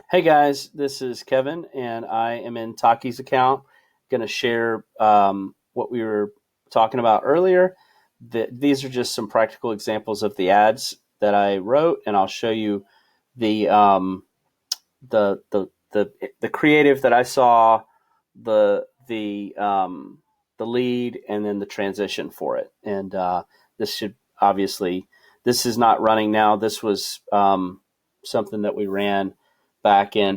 Hey guys, this is Kevin, and I am in Taki's account. Going to share what we were talking about earlier. These are just some practical examples of the ads that I wrote, and I'll show you the the the the creative that I saw, the lead, and then the transition for it. And this should obviously this is not running now. This was something that we ran back in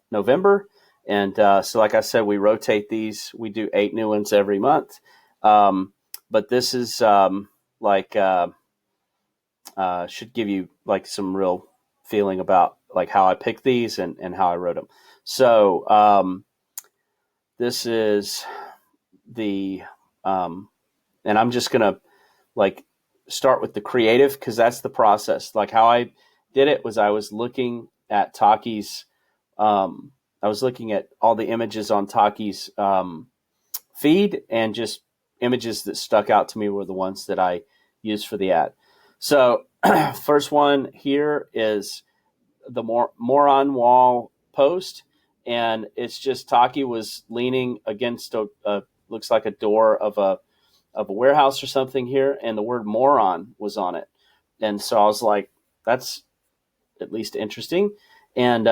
November. And so, like I said, we rotate these. We do 8 new ones every month. But this is like should give you like some real feeling about like how I picked these and how I wrote them. So this is the and I'm just gonna like start with the creative because that's the process. Like how I did it was I was looking at Taki's. I was looking at all the images on Taki's feed, and just images that stuck out to me were the ones that I used for the ad. So first one here is the moron wall post, and it's just Taki was leaning against a looks like a door of a warehouse or something here, and the word moron was on it. And so I was like, that's at least interesting. And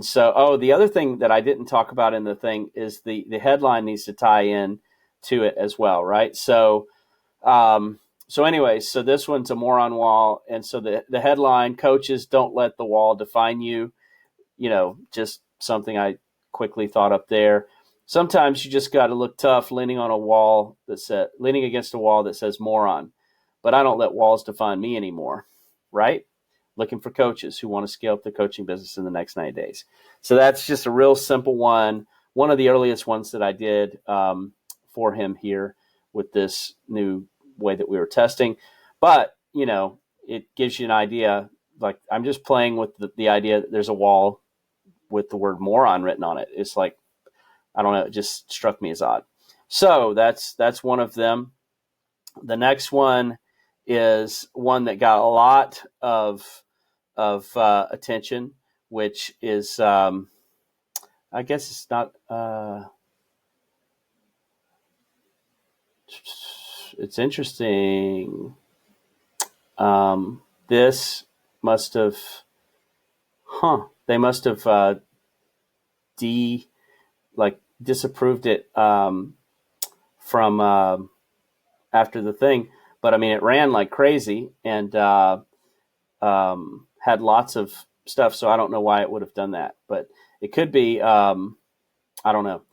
so, the other thing that I didn't talk about in the thing is the headline needs to tie in to it as well, right? So this one's a moron wall, and so the headline: coaches, don't let the wall define you. Just something I quickly thought up there. Sometimes you just got to look tough, leaning against a wall that says moron. But I don't let walls define me anymore, right? Looking for coaches who want to scale up the coaching business in the next 90 days. So that's just a real simple one of the earliest ones that I did for him here with this new way that we were testing. But, it gives you an idea. Like, I'm just playing with the idea that there's a wall with the word moron written on it. It's like, I don't know, it just struck me as odd. So that's one of them. The next one is one that got a lot of attention, which is I guess it's not it's interesting. This must have they must have disapproved it from after the thing, but I mean it ran like crazy and had lots of stuff, so I don't know why it would have done that, but it could be I don't know.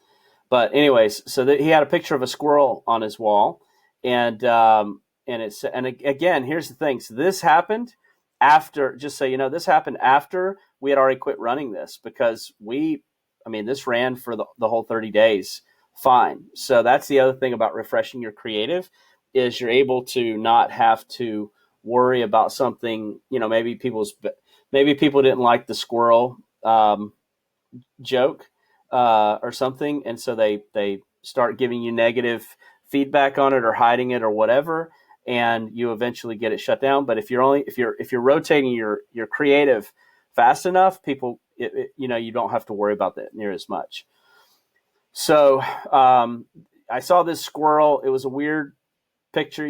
But anyways, so he had a picture of a squirrel on his wall, and again, here's the thing. So this happened after. Just so you know, this happened after we had already quit running this because this ran for the whole 30 days fine. So that's the other thing about refreshing your creative is you're able to not have to worry about something. Maybe people didn't like the squirrel joke or something, and so they start giving you negative feedback on it or hiding it or whatever, and you eventually get it shut down. But if you're rotating your creative fast enough, people you don't have to worry about that near as much. So I saw this squirrel. It was a weird picture,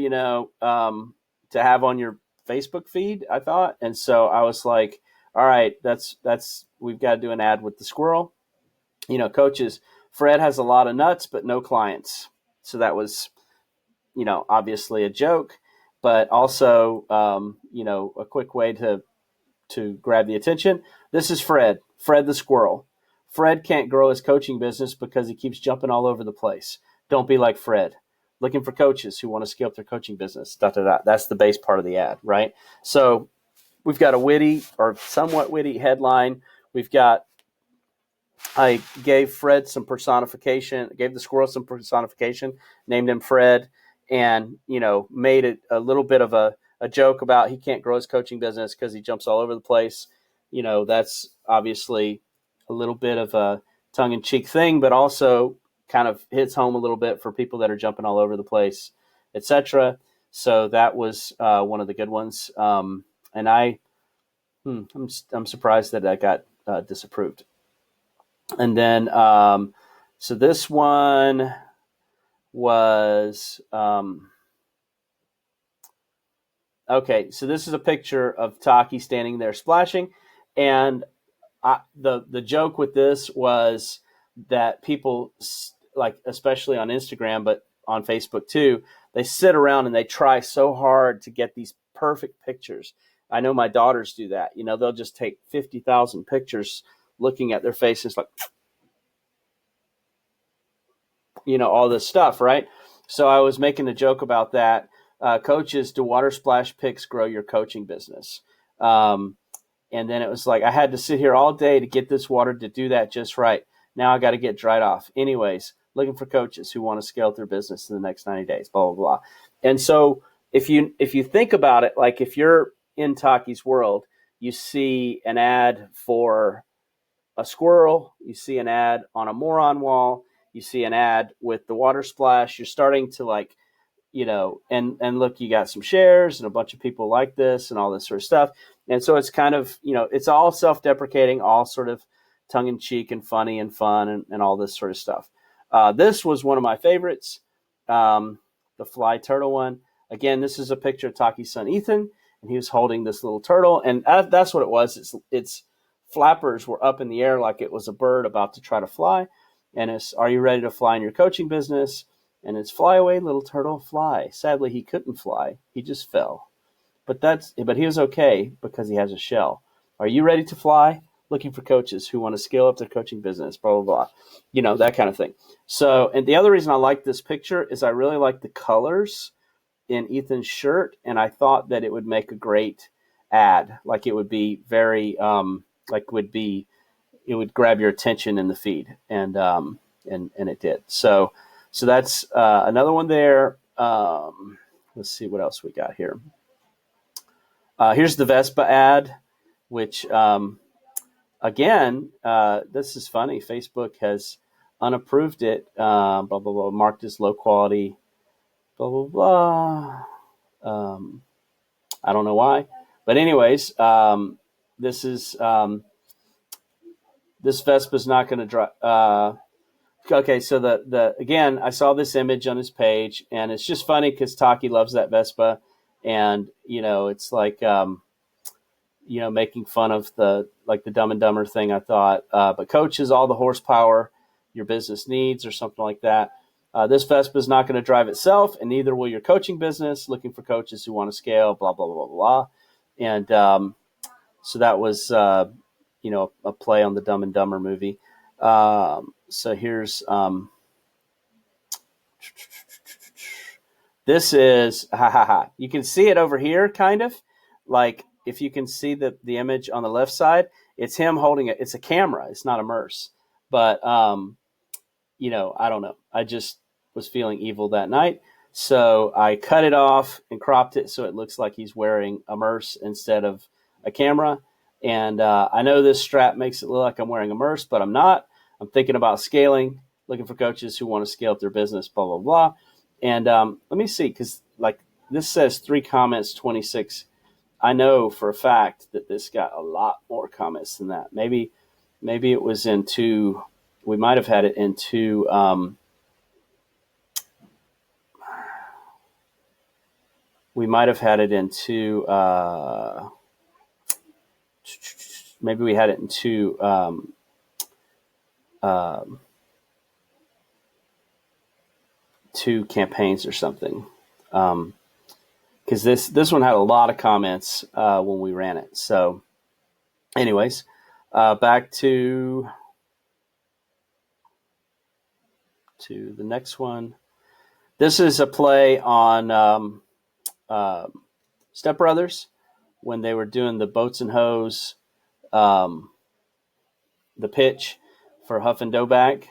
to have on your Facebook feed, I thought. And so I was like, all right, that's we've got to do an ad with the squirrel. Coaches, Fred has a lot of nuts, but no clients. So that was, obviously a joke, but also, a quick way to grab the attention. This is Fred the squirrel. Fred can't grow his coaching business because he keeps jumping all over the place. Don't be like Fred. Looking for coaches who want to scale up their coaching business. That's the base part of the ad, right? So we've got a witty or somewhat witty headline. I gave Fred some personification, gave the squirrel some personification, named him Fred, and, made it a little bit of a joke about he can't grow his coaching business because he jumps all over the place. That's obviously a little bit of a tongue-in-cheek thing, but also kind of hits home a little bit for people that are jumping all over the place, etc. So that was one of the good ones. And I'm surprised that got disapproved. And then, so this one was, okay, so this is a picture of Taki standing there splashing. And the joke with this was that people, like, especially on Instagram, but on Facebook too, they sit around and they try so hard to get these perfect pictures. I know my daughters do that. They'll just take 50,000 pictures looking at their faces, like, all this stuff, right? So I was making a joke about that. Coaches, do water splash pics grow your coaching business? And then it was like, I had to sit here all day to get this water to do that just right. Now I got to get dried off. Anyways, looking for coaches who want to scale their business in the next 90 days, blah, blah, blah. And so if you think about it, like if you're in Taki's world, you see an ad for a squirrel, you see an ad on a moron wall, you see an ad with the water splash, you're starting to like, and look, you got some shares and a bunch of people like this and all this sort of stuff. And so it's kind of, it's all self-deprecating, all sort of tongue-in-cheek and funny and fun and all this sort of stuff. This was one of my favorites, the fly turtle one. Again, this is a picture of Taki's son, Ethan, and he was holding this little turtle. And that's what it was. Its flappers were up in the air like it was a bird about to try to fly. And it's, are you ready to fly in your coaching business? And it's fly away, little turtle, fly. Sadly, he couldn't fly. He just fell. But he was okay because he has a shell. Are you ready to fly? Looking for coaches who want to scale up their coaching business, blah, blah, blah. That kind of thing. So, and the other reason I like this picture is I really like the colors in Ethan's shirt, and I thought that it would make a great ad. Like it would be very, it would grab your attention in the feed, and it did. So that's another one there. Let's see what else we got here. Here's the Vespa ad, which, again, this is funny. Facebook has unapproved it, blah, blah, blah, marked as low quality, blah, blah, blah. I don't know why. But anyways, this Vespa's not going to drive. Okay, so again, I saw this image on his page, and it's just funny because Taki loves that Vespa, and it's like making fun of the Dumb and Dumber thing. I thought, but coach has all the horsepower your business needs, or something like that. This Vespa is not going to drive itself, and neither will your coaching business. Looking for coaches who want to scale, blah blah blah blah blah. And so that was a play on the Dumb and Dumber movie. So here's this is you can see it over here, kind of like if you can see the image on the left side, it's him holding it. It's a camera. It's not immerse. But I don't know. I just was feeling evil that night, so I cut it off and cropped it so it looks like he's wearing immerse instead of a camera. And I know this strap makes it look like I'm wearing immerse, but I'm not. I'm thinking about scaling, looking for coaches who want to scale up their business, blah, blah, blah. And let me see, because like this says 3 comments, 26. I know for a fact that this got a lot more comments than that. Maybe it was in 2. We might have had it in 2. We might have had it in 2. Maybe we had it in 2. 2 campaigns or something, because this one had a lot of comments when we ran it. So anyways, back to the next one. This is a play on Step Brothers when they were doing the boats and hose, the pitch for Huff and Doback.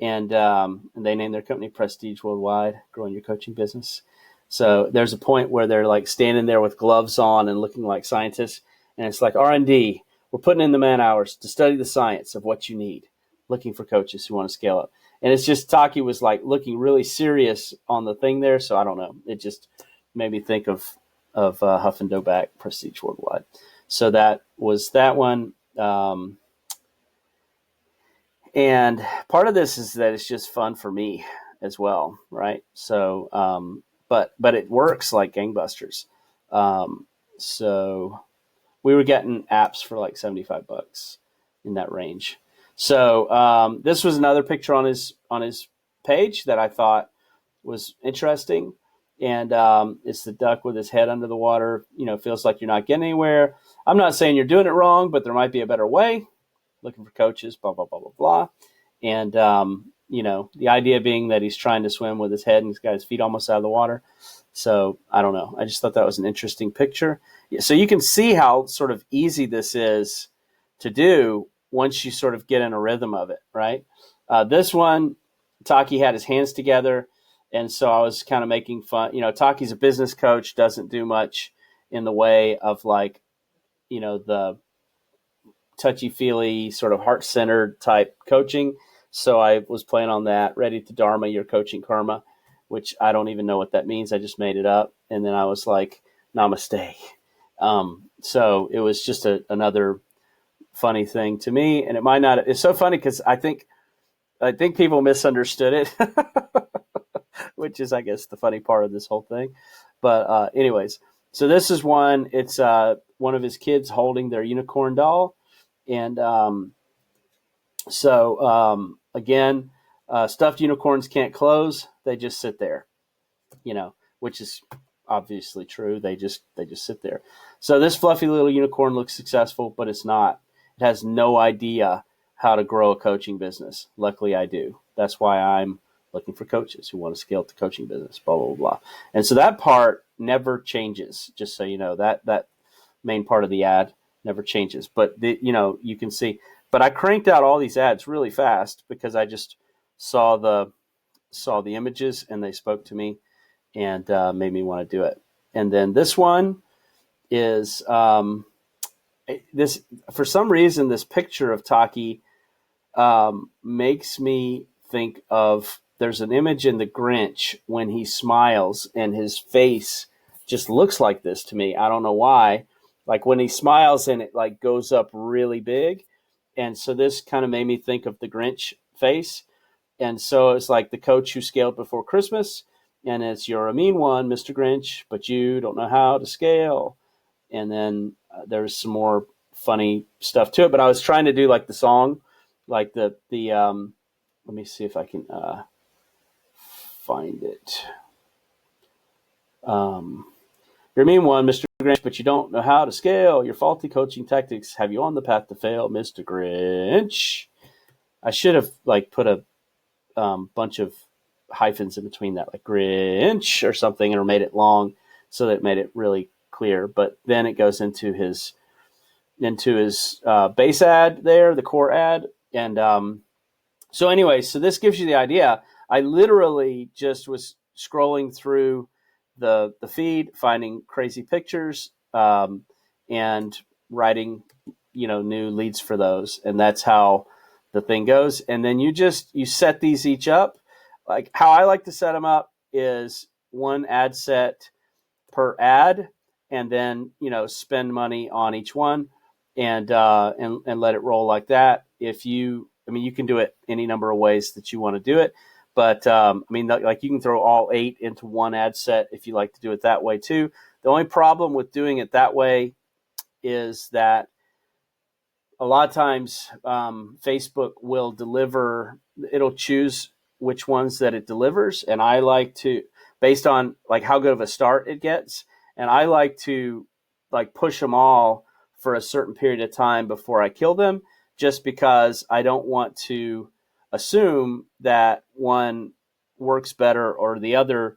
And they named their company Prestige Worldwide, growing your coaching business. So there's a point where they're like standing there with gloves on and looking like scientists. And it's like R&D. We're putting in the man hours to study the science of what you need, looking for coaches who want to scale up. And it's just Taki was like looking really serious on the thing there. So I don't know. It just made me think of Huff and Doback, Prestige Worldwide. So that was that one. And part of this is that it's just fun for me as well, right? So, but it works like gangbusters. Um, so we were getting apps for like $75 in that range. So this was another picture on his page that I thought was interesting, and it's the duck with his head under the water. Feels like you're not getting anywhere. I'm not saying you're doing it wrong, but there might be a better way. Looking for coaches, blah blah blah blah blah, and the idea being that he's trying to swim with his head and he's got his feet almost out of the water. So I don't know. I just thought that was an interesting picture. So you can see how sort of easy this is to do once you sort of get in a rhythm of it, right? This one, Taki had his hands together, and so I was kind of making fun. Taki's a business coach, doesn't do much in the way of like, the touchy-feely, sort of heart-centered type coaching. So I was playing on that, ready to Dharma your coaching karma, which I don't even know what that means. I just made it up. And then I was like, namaste. So it was just another funny thing to me. And it might not, it's so funny because I think people misunderstood it, which is, I guess, the funny part of this whole thing. But anyways, so this is one, it's one of his kids holding their unicorn doll. And again, stuffed unicorns can't close. They just sit there, which is obviously true. They just sit there. So this fluffy little unicorn looks successful, but it's not. It has no idea how to grow a coaching business. Luckily, I do. That's why I'm looking for coaches who want to scale up the coaching business, blah, blah, blah. And so that part never changes, just so you know. That main part of the ad never changes. But, you can see. But I cranked out all these ads really fast because I just saw the images and they spoke to me and made me want to do it. And then this one is this, for some reason, this picture of Taki makes me think of, there's an image in the Grinch when he smiles and his face just looks like this to me. I don't know why. Like when he smiles and it like goes up really big. And so this kind of made me think of the Grinch face. And so it's like the coach who scaled before Christmas. And it's, you're a mean one, Mr. Grinch, but you don't know how to scale. And then there's some more funny stuff to it. But I was trying to do like the song, like the let me see if I can find it. You're a mean one, Mr. Grinch, but you don't know how to scale. Your faulty coaching tactics have you on the path to fail, Mr. Grinch. I should have like put a bunch of hyphens in between that, like Grinch or something, or made it long so that it made it really clear. But then it goes into his base ad there, the core ad. And so anyway, so this gives you the idea. I literally just was scrolling through the feed, finding crazy pictures, and writing, new leads for those. And that's how the thing goes. And then you set these each up. Like how I like to set them up is one ad set per ad, and then, spend money on each one and let it roll like that. You can do it any number of ways that you want to do it. But, like you can throw all 8 into one ad set if you like to do it that way too. The only problem with doing it that way is that a lot of times Facebook will it'll choose which ones that it delivers. And I like to, based on like how good of a start it gets, and I like to like push them all for a certain period of time before I kill them, just because I don't want to assume that one works better or the other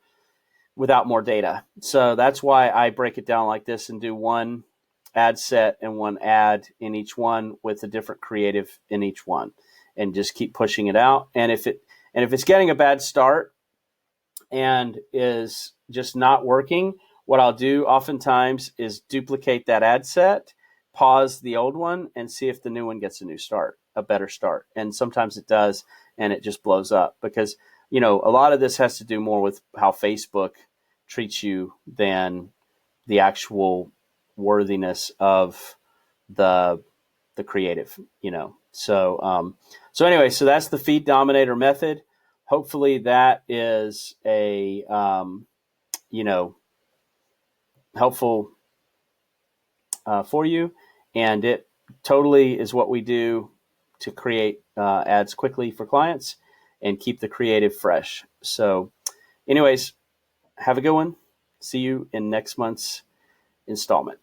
without more data. So that's why I break it down like this and do one ad set and one ad in each one with a different creative in each one, and just keep pushing it out. And if it's getting a bad start and is just not working, what I'll do oftentimes is duplicate that ad set, pause the old one, and see if the new one gets a better start. And sometimes it does, and it just blows up because, a lot of this has to do more with how Facebook treats you than the actual worthiness of the the creative, so anyway, so that's the feed Dominator method. Hopefully that is a, helpful for you. And it totally is what we do to create ads quickly for clients and keep the creative fresh. So anyways, have a good one. See you in next month's installment.